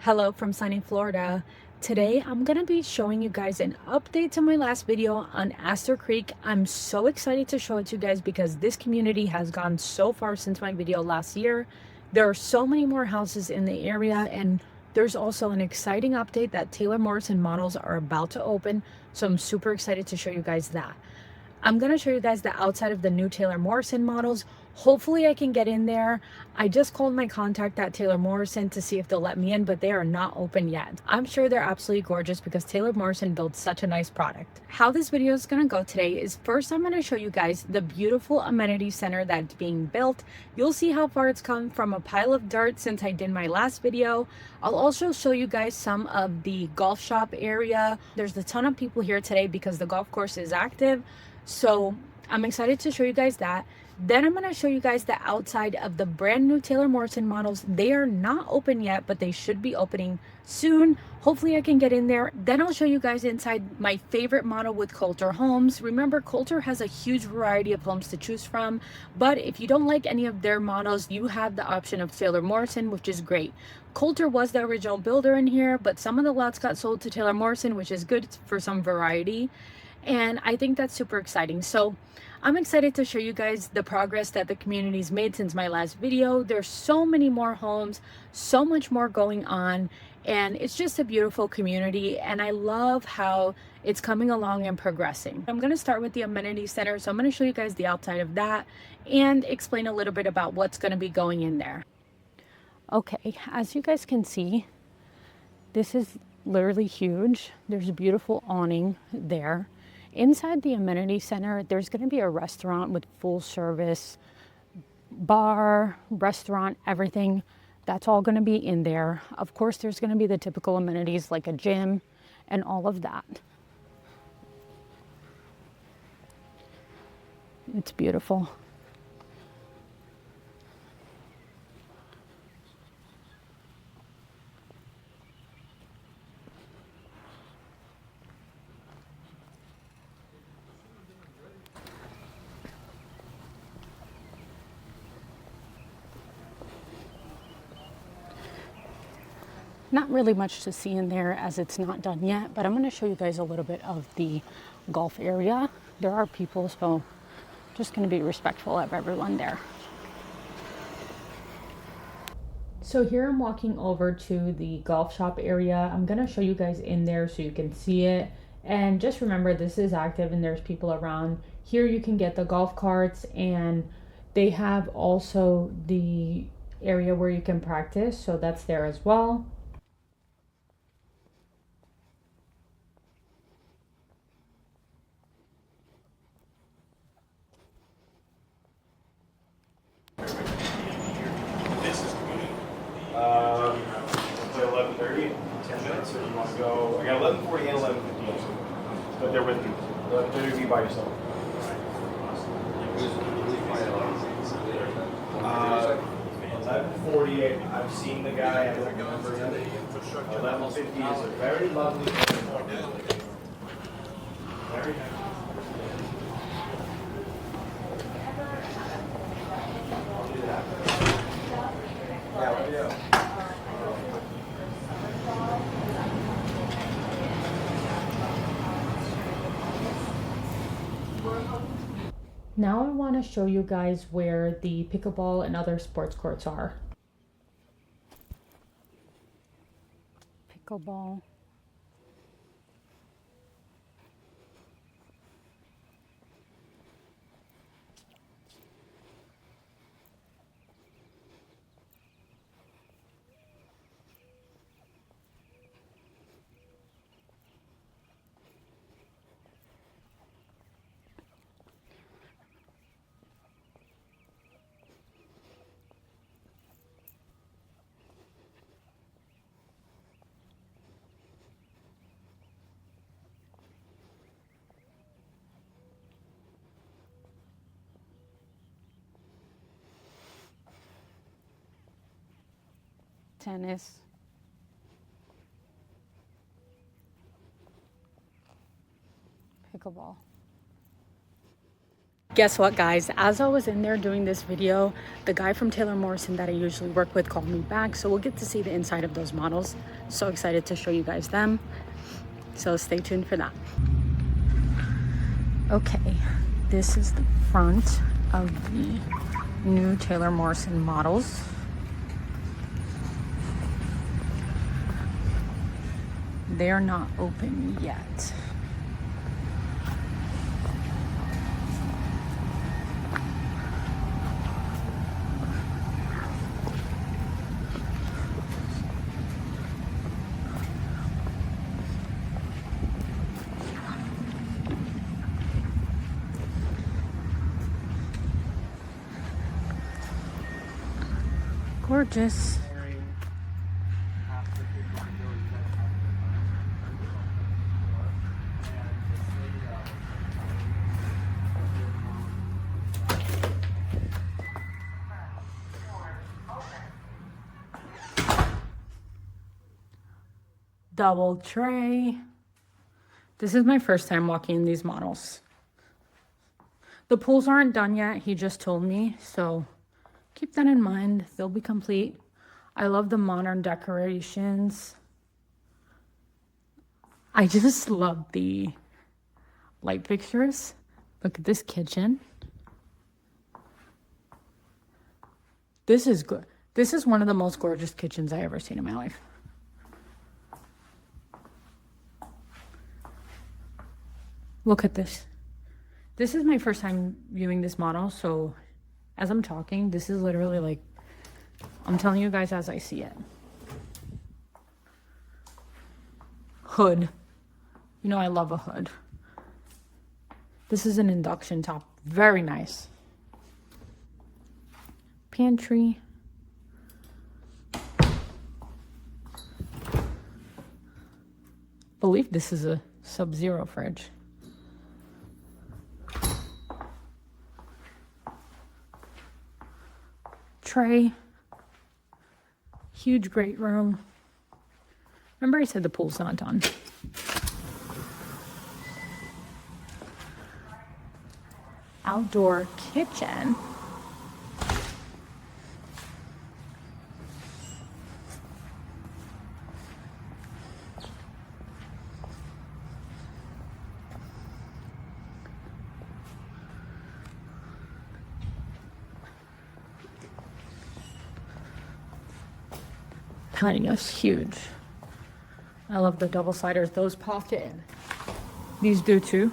Hello from sunny Florida. Today I'm going to be showing you guys an update to my last video on Astor Creek. I'm so excited to show it to you guys because this community has gone so far since my video last year. There are so many more houses in the area, and there's also an exciting update that Taylor Morrison models are about to open. So I'm super excited to show you guys that. I'm going to show you guys the outside of the new Taylor Morrison models. Hopefully I can get in there. I just called my contact at Taylor Morrison to see if they'll let me in, but they are not open yet. I'm sure they're absolutely gorgeous because Taylor Morrison builds such a nice product. How this video is going to go today is first I'm going to show you guys the beautiful amenity center that's being built. You'll see how far it's come from a pile of dirt since I did my last video. I'll also show you guys some of the golf shop area. There's a ton of people here today because the golf course is active. So I'm excited to show you guys that. Then I'm going to show you guys the outside of the brand new Taylor Morrison models. They are not open yet, but they should be opening soon. Hopefully I can get in there. Then I'll show you guys inside my favorite model with Coulter Homes. Remember, Coulter has a huge variety of homes to choose from, but if you don't like any of their models, you have the option of Taylor Morrison, which is great. Coulter was the original builder in here, but some of the lots got sold to Taylor Morrison, which is good for some variety. And I think that's super exciting. So I'm excited to show you guys the progress that the community's made since my last video. There's so many more homes, so much more going on, and it's just a beautiful community, and I love how it's coming along and progressing. I'm going to start with the amenity center, so I'm going to show you guys the outside of that and explain a little bit about what's going to be going in there. Okay, as you guys can see, this is literally huge. There's a beautiful awning there. Inside the amenity center, there's going to be a restaurant with full service, bar, restaurant, everything. That's all going to be in there. Of course, there's going to be the typical amenities like a gym and all of that. It's beautiful. Not really much to see in there as it's not done yet, but I'm going to show you guys a little bit of the golf area. There are people, so just going to be respectful of everyone there. So here I'm walking over to the golf shop area. I'm going to show you guys in there so you can see it. And just remember, this is active and there's people around. Here you can get the golf carts, and they have also the area where you can practice, so that's there as well. Play 11:30, 10 minutes, or you want to go? I got 11:40 and 11:15, but they're with you. 11:30 be by yourself. 11:40, I've seen the guy, I don't remember him. 11:50 is a very lovely very nice. I'll do that. Yeah, what do you do? Now I want to show you guys where the pickleball and other sports courts are. Pickleball. Tennis. Pickleball. Guess what, guys? As I was in there doing this video, the guy from Taylor Morrison that I usually work with called me back, so we'll get to see the inside of those models. So excited to show you guys them, so stay tuned for that. Okay, this is the front of the new Taylor Morrison models. They're not open yet. Gorgeous. Double tray. This is my first time walking in these models. The pools aren't done yet, he just told me, so keep that in mind. They'll be complete. I love the modern decorations. I just love the light fixtures. Look at this kitchen. This is good. This is one of the most gorgeous kitchens I ever seen in my life. Look at this. This is my first time viewing this model, so as I'm talking, this is literally like, I'm telling you guys as I see it. Hood. You know I love a hood. This is an induction top. Very nice. Pantry. Believe this is a Sub-Zero fridge. Tray. Huge great room. Remember I said the pool's not done. Outdoor kitchen. Patio's huge. I love the double sliders. Those pocket in. These do too.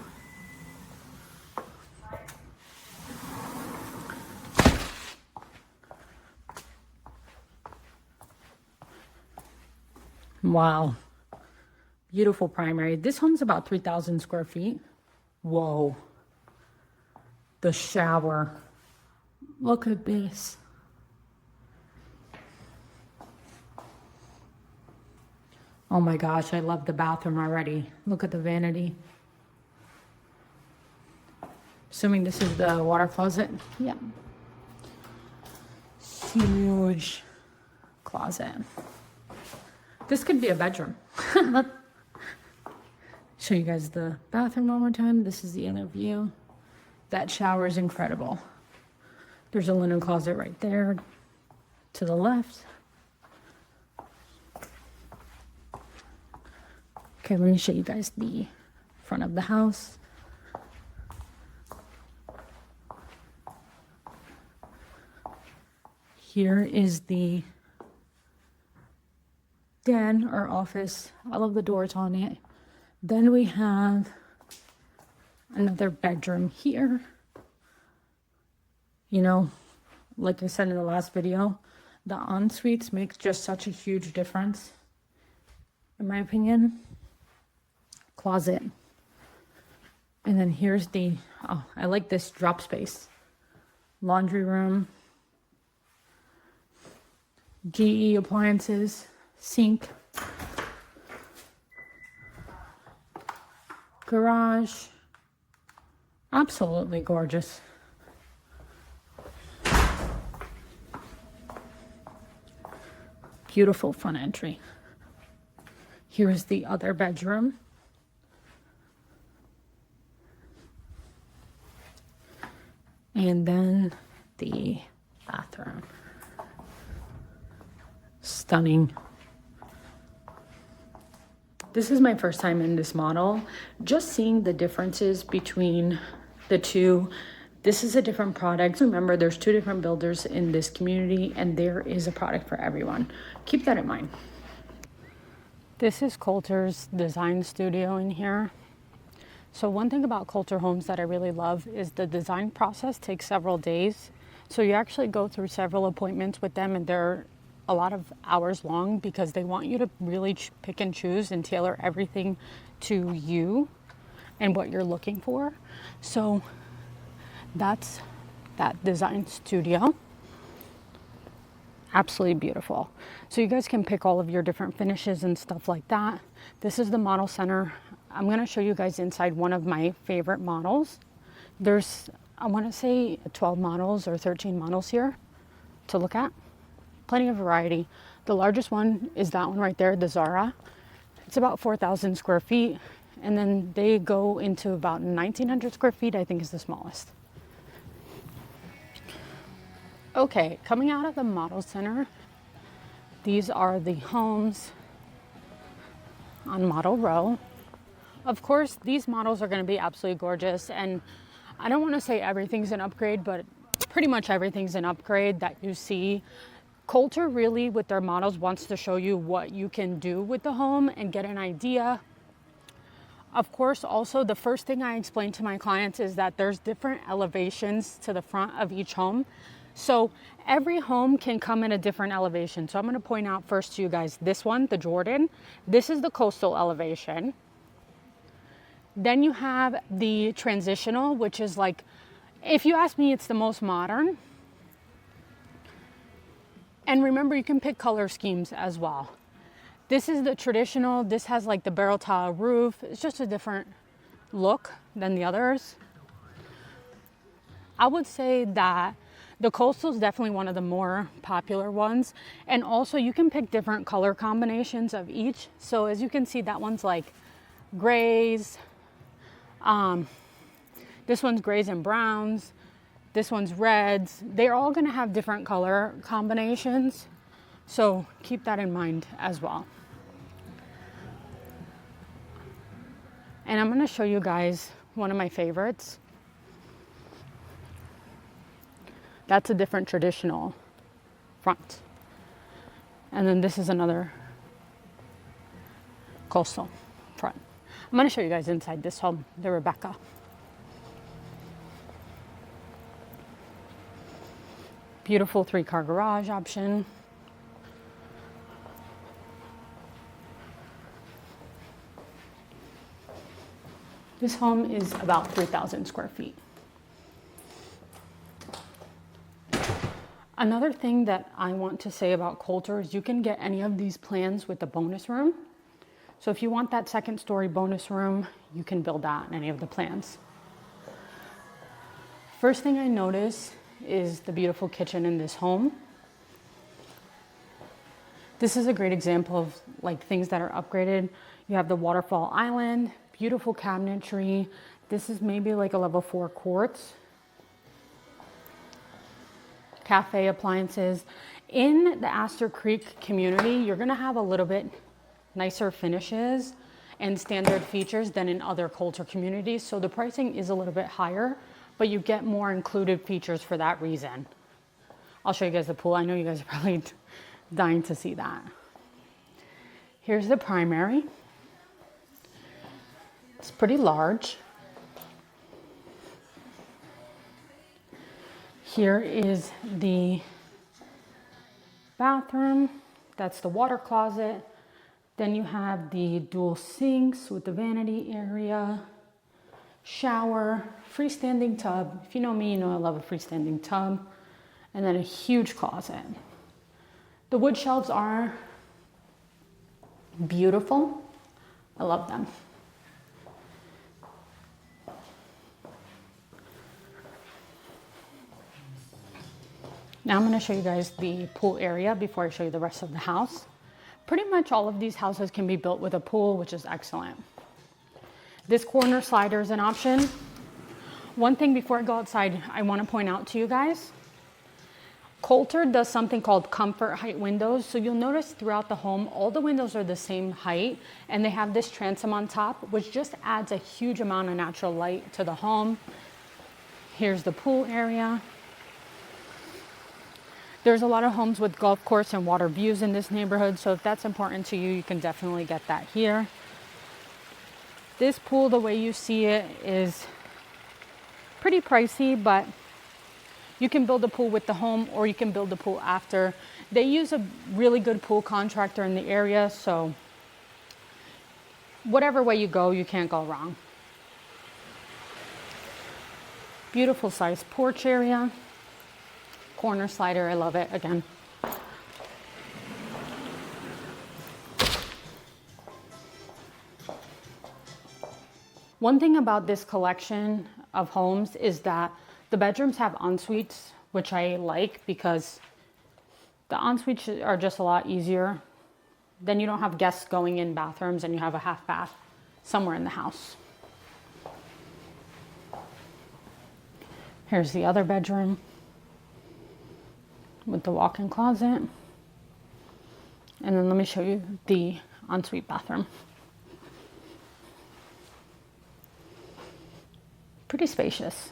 Wow. Beautiful primary. This home's about 3,000 square feet. Whoa. The shower. Look at this. Oh my gosh, I love the bathroom already. Look at the vanity. Assuming this is the water closet. Yeah. Huge closet. This could be a bedroom. Let's show you guys the bathroom one more time. This is the inner view. That shower is incredible. There's a linen closet right there to the left. Okay, let me show you guys the front of the house. Here is the den or office. I love the doors on it. Then we have another bedroom here. You know, like I said in the last video, the en-suites make just such a huge difference, in my opinion. Closet. And then here's the, oh, I like this drop space. Laundry room. GE appliances. Sink. Garage. Absolutely gorgeous. Beautiful front entry. Here's the other bedroom. And then the bathroom. Stunning. This is my first time in this model. Just seeing the differences between the two. This is a different product. Remember, there's two different builders in this community and there is a product for everyone. Keep that in mind. This is Coulter's design studio in here. So one thing about Coulter Homes that I really love is the design process takes several days. So you actually go through several appointments with them and they're a lot of hours long because they want you to really pick and choose and tailor everything to you and what you're looking for. So that's that design studio. Absolutely beautiful. So you guys can pick all of your different finishes and stuff like that. This is the model center. I'm going to show you guys inside one of my favorite models. There's, I want to say 12 models or 13 models here to look at. Plenty of variety. The largest one is that one right there, the Zara. It's about 4,000 square feet. And then they go into about 1,900 square feet, I think is the smallest. Okay, coming out of the model center, these are the homes on Model Row. Of course, these models are going to be absolutely gorgeous. And I don't want to say everything's an upgrade, but pretty much everything's an upgrade that you see. Coulter really, with their models, wants to show you what you can do with the home and get an idea. Of course, also the first thing I explain to my clients is that there's different elevations to the front of each home. So every home can come in a different elevation. So I'm going to point out first to you guys this one, the Jordan. This is the coastal elevation. Then you have the transitional, which is like, if you ask me, it's the most modern. And remember, you can pick color schemes as well. This is the traditional. This has like the barrel tile roof. It's just a different look than the others. I would say that the coastal is definitely one of the more popular ones. And also you can pick different color combinations of each. So as you can see, that one's like grays. This one's grays and browns. This one's reds. They're all going to have different color combinations. So keep that in mind as well. And I'm going to show you guys one of my favorites. That's a different traditional front. And then this is another coastal front. I'm going to show you guys inside this home, the Rebecca. Beautiful 3-car garage option. This home is about 3,000 square feet. Another thing that I want to say about Coulter is you can get any of these plans with the bonus room. So if you want that second story bonus room, you can build that in any of the plans. First thing I notice is the beautiful kitchen in this home. This is a great example of like things that are upgraded. You have the waterfall island, beautiful cabinetry. This is maybe like a level 4 quartz. Cafe appliances. In the Astor Creek community, you're gonna have a little bit nicer finishes and standard features than in other Coulter communities. So the pricing is a little bit higher, but you get more included features for that reason. I'll show you guys the pool. I know you guys are probably dying to see that. Here's the primary. It's pretty large. Here is the bathroom. That's the water closet. Then you have the dual sinks with the vanity area, shower, freestanding tub. If you know me, you know I love a freestanding tub. And then a huge closet. The wood shelves are beautiful. I love them. Now I'm going to show you guys the pool area before I show you the rest of the house. Pretty much all of these houses can be built with a pool, which is excellent. This corner slider is an option. One thing before I go outside, I want to point out to you guys, Coulter does something called comfort height windows. So you'll notice throughout the home, all the windows are the same height and they have this transom on top, which just adds a huge amount of natural light to the home. Here's the pool area. There's a lot of homes with golf course and water views in this neighborhood. So if that's important to you, you can definitely get that here. This pool, the way you see it, is pretty pricey, but you can build a pool with the home or you can build the pool after. They use a really good pool contractor in the area, so whatever way you go, you can't go wrong. Beautiful sized porch area. Corner slider, I love it again. One thing about this collection of homes is that the bedrooms have en-suites, which I like because the en-suites are just a lot easier. Then you don't have guests going in bathrooms and you have a half bath somewhere in the house. Here's the other bedroom with the walk-in closet. And then let me show you the en-suite bathroom. Pretty spacious.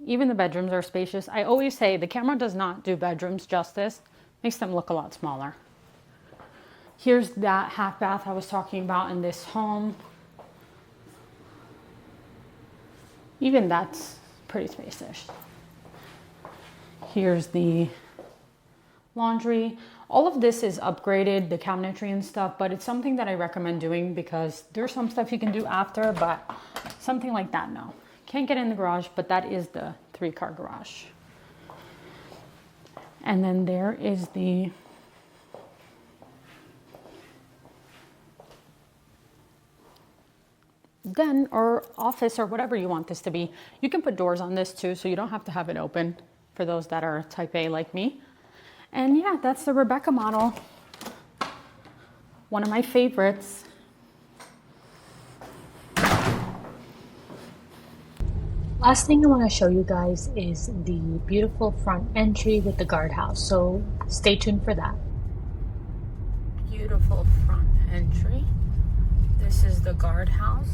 Even the bedrooms are spacious. I always say the camera does not do bedrooms justice. Makes them look a lot smaller. Here's that half bath I was talking about in this home. Even that's pretty spacious. Here's the laundry. All of this is upgraded, the cabinetry and stuff, but it's something that I recommend doing because there's some stuff you can do after, but something like that, no. Can't get in the garage, but that is the 3-car garage. And then there is the den or office or whatever you want this to be. You can put doors on this too, so you don't have to have it open for those that are type A like me. And yeah, that's the Rebecca model. One of my favorites. Last thing I want to show you guys is the beautiful front entry with the guardhouse, so stay tuned for that. Beautiful front entry. This is the guardhouse.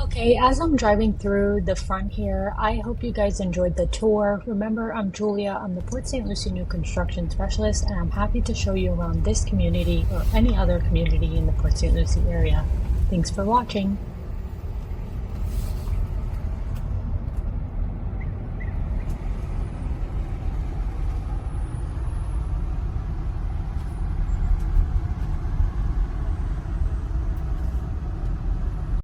Okay, as I'm driving through the front here, I hope you guys enjoyed the tour. Remember, I'm Julia. I'm the Port St. Lucie new construction specialist, and I'm happy to show you around this community or any other community in the Port St. Lucie area. Thanks for watching.